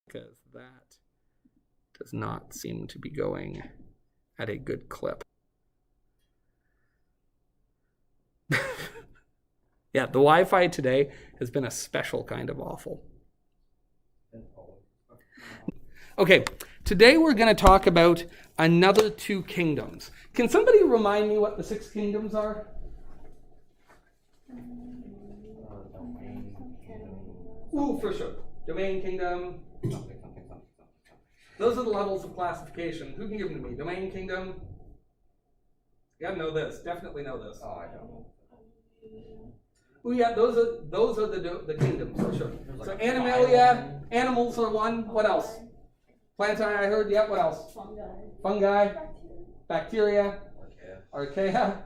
because that does not seem to be going at a good clip. Yeah, the Wi-Fi today has been a special kind of awful. Okay, today we're going to talk about another 2 kingdoms. Can somebody remind me what the 6 kingdoms are? Ooh, for sure. Domain, kingdom. Those are the levels of classification. Who can give them to me? Domain, kingdom. You gotta know this. Definitely know this. Oh, I don't. Oh yeah, those are the kingdoms for sure. So Animalia, animals are one. What else? Plantae, I heard. Yeah. What else? Fungi. Bacteria. Archaea.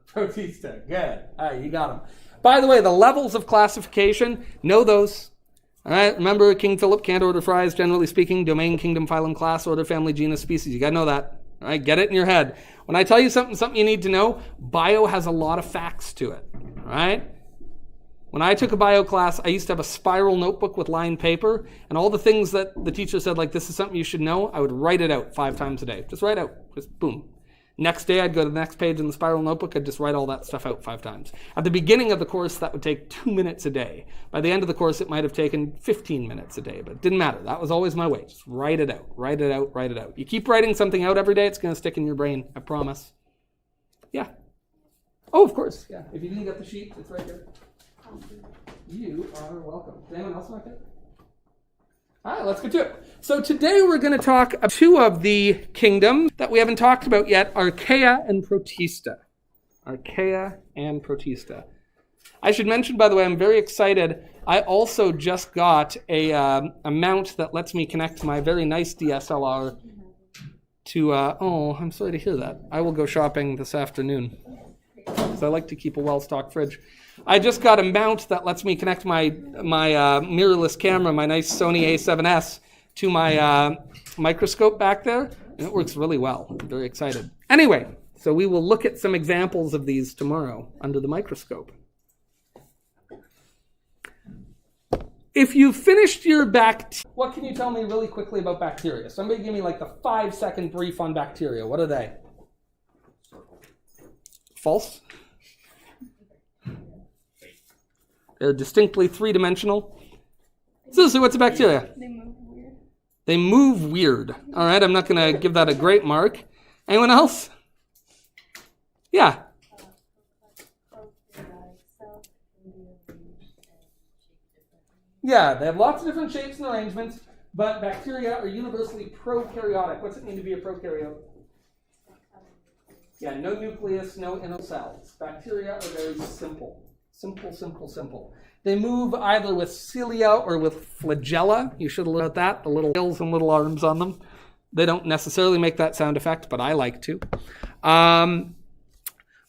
Protista. Good. All right, you got them. By the way, the levels of classification, know those. All right, remember King Philip can't order fries, generally speaking. Domain, kingdom, phylum, class, order, family, genus, species. You got to know that. All right, get it in your head. When I tell you something you need to know, bio has a lot of facts to it. All right? When I took a bio class, I used to have a spiral notebook with lined paper, and all the things that the teacher said, like, this is something you should know, I would write it out 5 times a day. Just write out. Just boom. Next day, I'd go to the next page in the spiral notebook. I'd just write all that stuff out 5 times. At the beginning of the course, that would take 2 minutes a day. By the end of the course, it might have taken 15 minutes a day, but it didn't matter. That was always my way. Just write it out, write it out, write it out. You keep writing something out every day, it's going to stick in your brain. I promise. Yeah. Oh, of course. Yeah. If you didn't get the sheet, it's right here. You are welcome. Does anyone else want it? All right, let's get to it. So today we're going to talk about 2 of the kingdoms that we haven't talked about yet, Archaea and Protista. Archaea and Protista. I should mention, by the way, I'm very excited. I also just got a mount that lets me connect my very nice DSLR to, oh, I'm sorry to hear that. I will go shopping this afternoon because I like to keep a well-stocked fridge. I just got a mount that lets me connect my mirrorless camera, my nice Sony A7S, to my microscope back there, and it works really well. I'm very excited. Anyway, so we will look at some examples of these tomorrow under the microscope. If you finished your what can you tell me really quickly about bacteria? Somebody give me like the 5-second brief on bacteria. What are they? False? They're distinctly 3-dimensional. So what's a bacteria? They move weird. They move weird. All right, I'm not going to give that a great mark. Anyone else? Yeah. Yeah, they have lots of different shapes and arrangements, but bacteria are universally prokaryotic. What's it mean to be a prokaryote? Yeah, no nucleus, no inner cells. Bacteria are very simple. Simple. They move either with cilia or with flagella. You should have looked at that, the little gills and little arms on them. They don't necessarily make that sound effect, but I like to.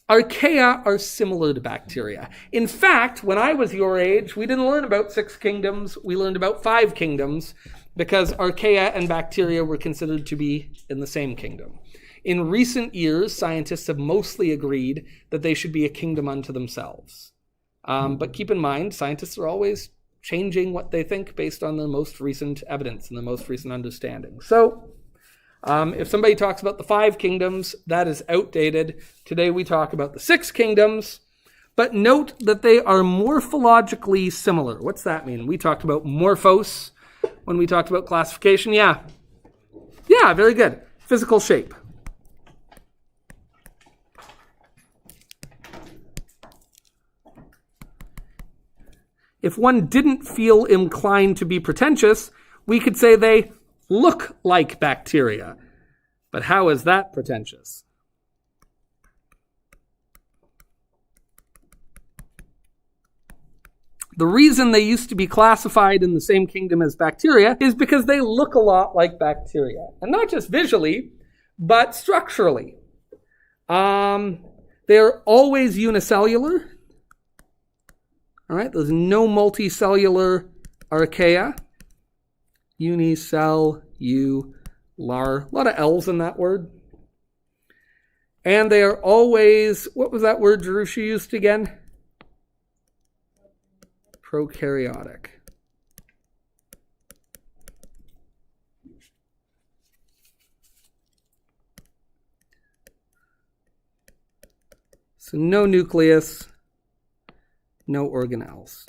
Archaea are similar to bacteria. In fact, when I was your age, we didn't learn about 6 kingdoms. We learned about 5 kingdoms because Archaea and bacteria were considered to be in the same kingdom. In recent years, scientists have mostly agreed that they should be a kingdom unto themselves. But keep in mind, scientists are always changing what they think based on their most recent evidence and their most recent understanding. So, if somebody talks about the 5 kingdoms, that is outdated. Today we talk about the 6 kingdoms, but note that they are morphologically similar. What's that mean? We talked about morphos when we talked about classification. Yeah, very good. Physical shape. If one didn't feel inclined to be pretentious, we could say they look like bacteria. But how is that pretentious? The reason they used to be classified in the same kingdom as bacteria is because they look a lot like bacteria. And not just visually, but structurally. They're always unicellular. All right, there's no multicellular archaea. Unicellular. A lot of L's in that word. And they are always, what was that word Jerusha used again? Prokaryotic. So no nucleus, no organelles.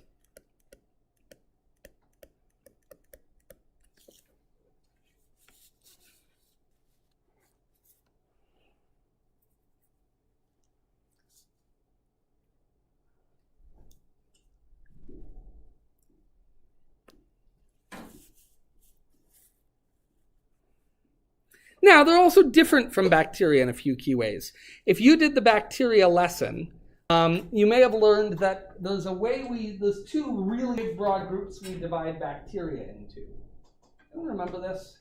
Now, they're also different from bacteria in a few key ways. If you did the bacteria lesson, you may have learned that there's two really broad groups we divide bacteria into. Anyone remember this?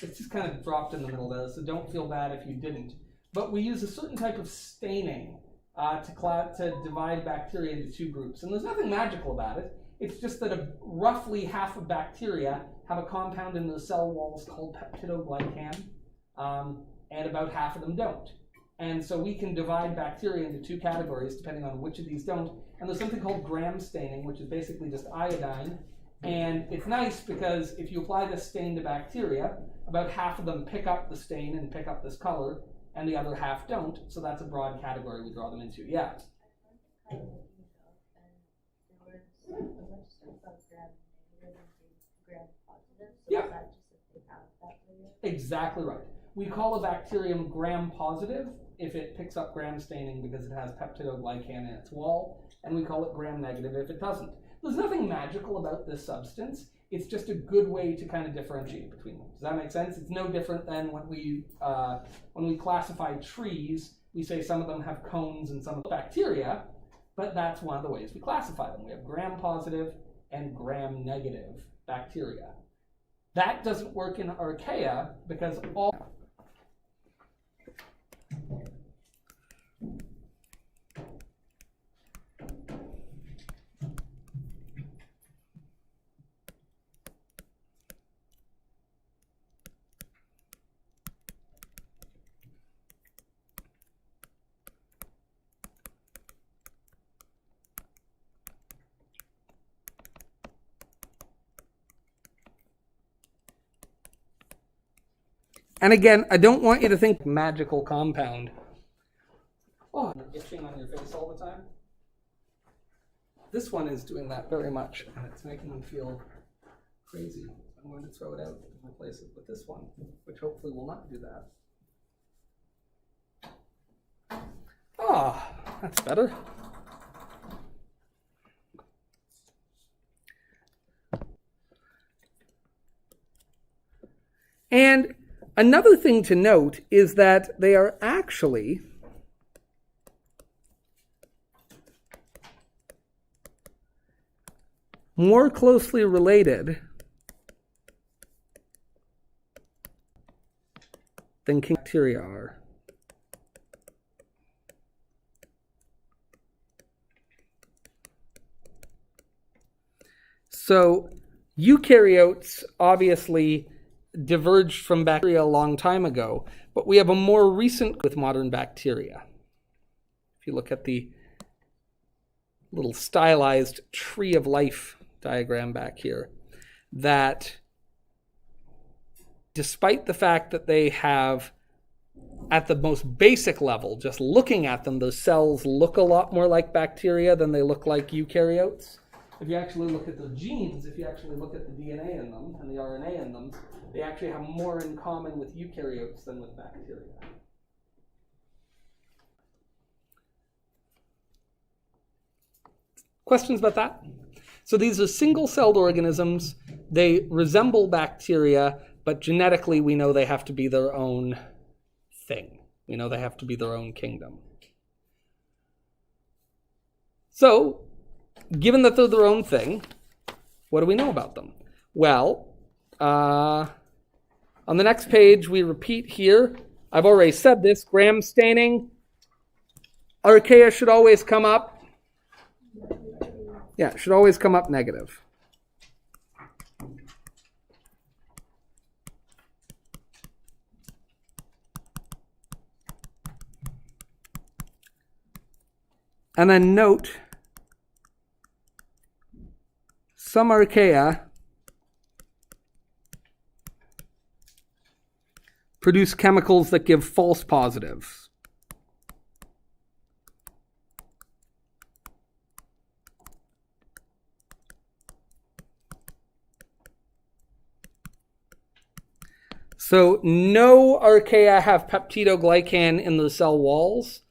It's just kind of dropped in the middle there, so don't feel bad if you didn't. But we use a certain type of staining to divide bacteria into two groups. And there's nothing magical about it. It's just that roughly half of bacteria have a compound in the cell walls called peptidoglycan, and about half of them don't. And so we can divide bacteria into two categories depending on which of these don't. And there's something called gram staining, which is basically just iodine. And it's nice because if you apply this stain to bacteria, about half of them pick up the stain and pick up this color, and the other half don't. So that's a broad category we draw them into. Yeah. Yeah. Exactly right. We call a bacterium gram-positive if it picks up gram staining because it has peptidoglycan in its wall, and we call it gram-negative if it doesn't. There's nothing magical about this substance. It's just a good way to kind of differentiate between them. Does that make sense? It's no different than when we classify trees. We say some of them have cones and some of the bacteria, but that's one of the ways we classify them. We have gram-positive and gram-negative bacteria. That doesn't work in Archaea because all... And again, I don't want you to think magical compound. Oh, you're itching on your face all the time? This one is doing that very much, and it's making me feel crazy. I'm going to throw it out and replace it with this one, which hopefully will not do that. Ah, that's better. And another thing to note is that they are actually more closely related than bacteria are. So eukaryotes obviously diverged from bacteria a long time ago, but we have a more recent with modern bacteria. If you look at the little stylized tree of life diagram back here, that despite the fact that they have, at the most basic level, just looking at them, those cells look a lot more like bacteria than they look like eukaryotes. If you actually look at the genes, if you actually look at the DNA in them and the RNA in them, they actually have more in common with eukaryotes than with bacteria. Questions about that? So these are single-celled organisms. They resemble bacteria, but genetically we know they have to be their own thing. We know they have to be their own kingdom. So, given that they're their own thing, what do we know about them? Well, on the next page, we repeat here. I've already said this. Gram staining. Archaea should always come up. Yeah, it should always come up negative. And then note, some Archaea produce chemicals that give false positives. So no Archaea have peptidoglycan in the cell walls,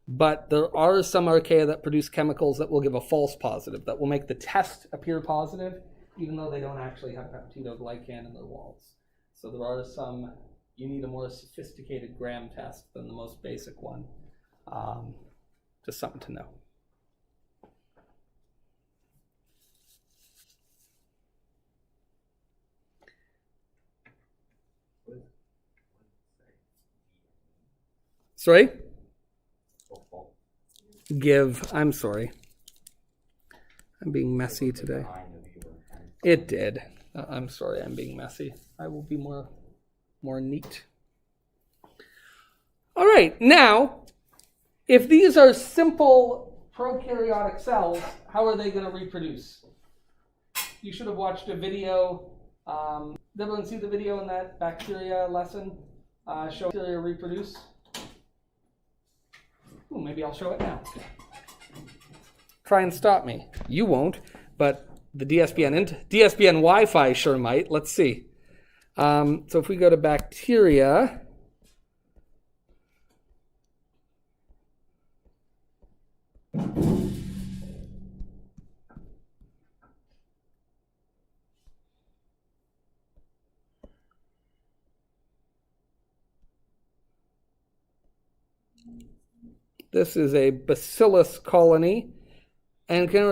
but there are some Archaea that produce chemicals that will give a false positive, that will make the test appear positive, even though they don't actually have peptidoglycan in their walls. So there are some, you need a more sophisticated gram test than the most basic one. Just something to know. Sorry? Give. I'm sorry. I'm being messy today. It did. I'm sorry, I'm being messy. I will be more neat. All right, now, if these are simple prokaryotic cells, how are they going to reproduce? You should have watched a video. Did everyone see the video in that bacteria lesson? Show bacteria reproduce. Ooh, maybe I'll show it now. Try and stop me. You won't, but the DSBN Wi-Fi sure might. Let's see. So if we go to bacteria, this is a bacillus colony. And can you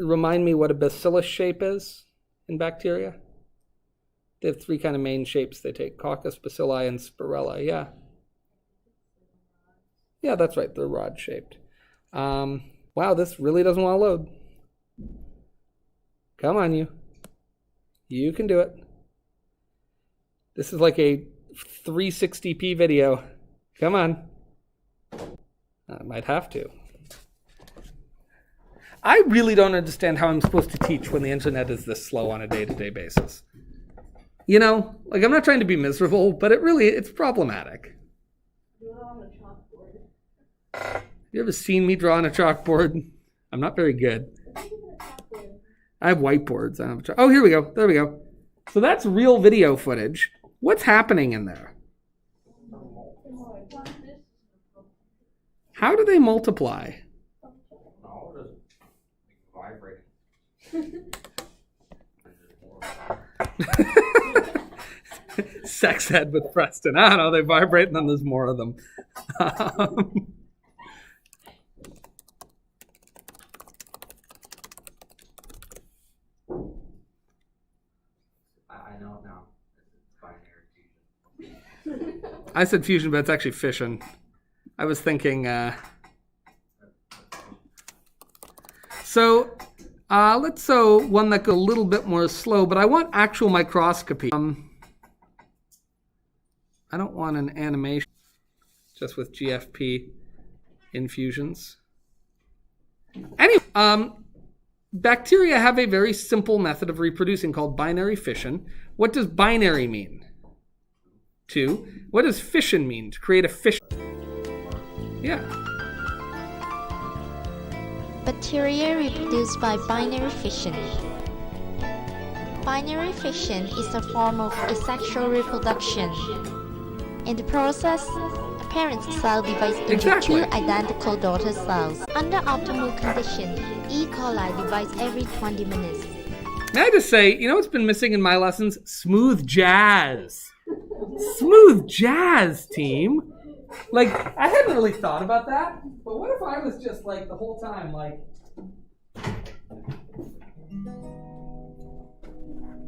remind me what a bacillus shape is in bacteria? They have three kind of main shapes they take: coccus, bacilli, and spirella. Yeah. Yeah, that's right. They're rod-shaped. Wow, this really doesn't want to load. Come on, you. You can do it. This is like a 360p video. Come on. I might have to. I really don't understand how I'm supposed to teach when the internet is this slow on a day-to-day basis. You know, like, I'm not trying to be miserable, but it's problematic. Do it on a chalkboard. You ever seen me draw on a chalkboard? I'm not very good. I have whiteboards. I don't have oh, here we go. There we go. So that's real video footage. What's happening in there? How do they multiply? Sex ed with Preston. I don't know, they vibrate and then there's more of them. I know now. It's binary fusion. I said fusion, but it's actually fission. I was thinking, so let's one that go a little bit more slow, but I want actual microscopy. I don't want an animation just with GFP infusions. Anyway, bacteria have a very simple method of reproducing called binary fission. What does binary mean? 2. What does fission mean? To create a fission. Yeah. Bacteria reproduce by binary fission. Binary fission is a form of asexual reproduction. In the process, a parent cell divides into 2 identical daughter cells. Under optimal conditions, E. coli divides every 20 minutes. May I just say, you know what's been missing in my lessons? Smooth jazz. Smooth jazz, team. Like, I hadn't really thought about that, but what if I was just like the whole time, like,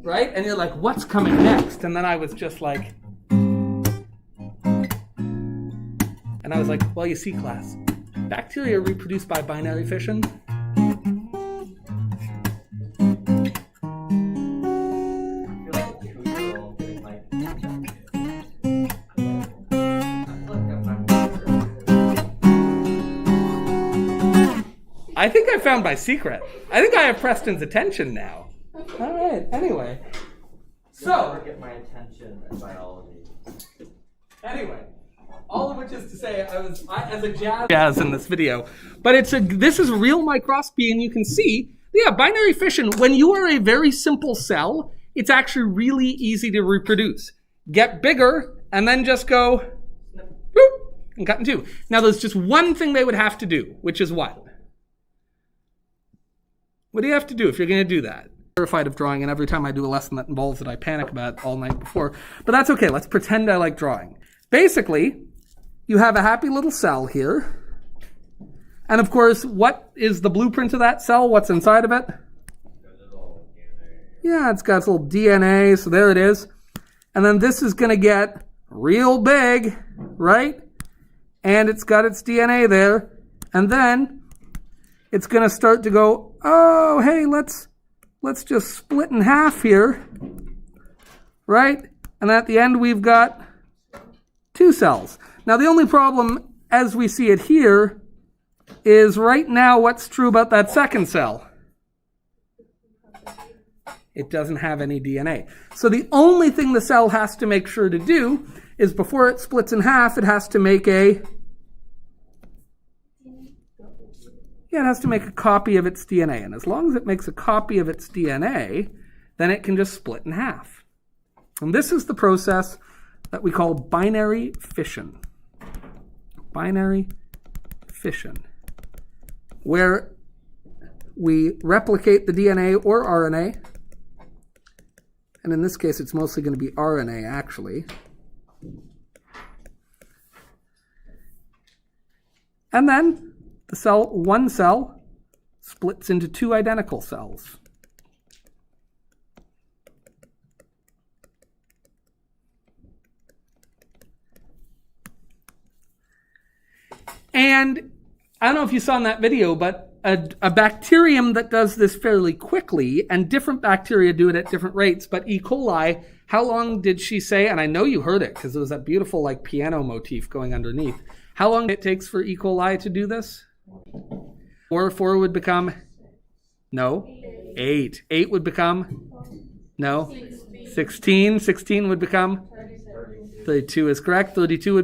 right? And you're like, what's coming next? And then I was just like, and I was like, well, you see, class, bacteria reproduce by binary fission. I think I found my secret. I think I have Preston's attention now. All right, anyway. So, never get my attention in biology. Anyway, all of which is to say, I as a jazz in this video, but this is real microscopy, and you can see, yeah, binary fission. When you are a very simple cell, it's actually really easy to reproduce. get bigger, and then just go boop, and cut in two. Now there's just one thing they would have to do, which is what? What do you have to do if you're going to do that? I'm terrified of drawing, and every time I do a lesson that involves it, I panic about it all night before. But that's okay. Let's pretend I like drawing. Basically, you have a happy little cell here. And of course, what is the blueprint of that cell? What's inside of it? Yeah, it's got its little DNA, so there it is. And then this is going to get real big, right? And it's got its DNA there. And then it's going to start to go, oh, hey, let's just split in half here, right? And at the end, we've got two cells. Now, the only problem, as we see it here, is right now what's true about that second cell? It doesn't have any DNA. So the only thing the cell has to make sure to do is before it splits in half, it has to make a copy of its DNA. And as long as it makes a copy of its DNA, then it can just split in half. And this is the process that we call binary fission. Binary fission, where we replicate the DNA or RNA, and in this case it's mostly going to be RNA actually, and then one cell splits into two identical cells. And I don't know if you saw in that video, but a bacterium that does this fairly quickly, and different bacteria do it at different rates, but E. coli, how long did she say, and I know you heard it because it was that beautiful like piano motif going underneath, how long it takes for E. coli to do this? 4 would become, no, 8. 8 would become, no, 16. 16 would become, 32 is correct, 32 would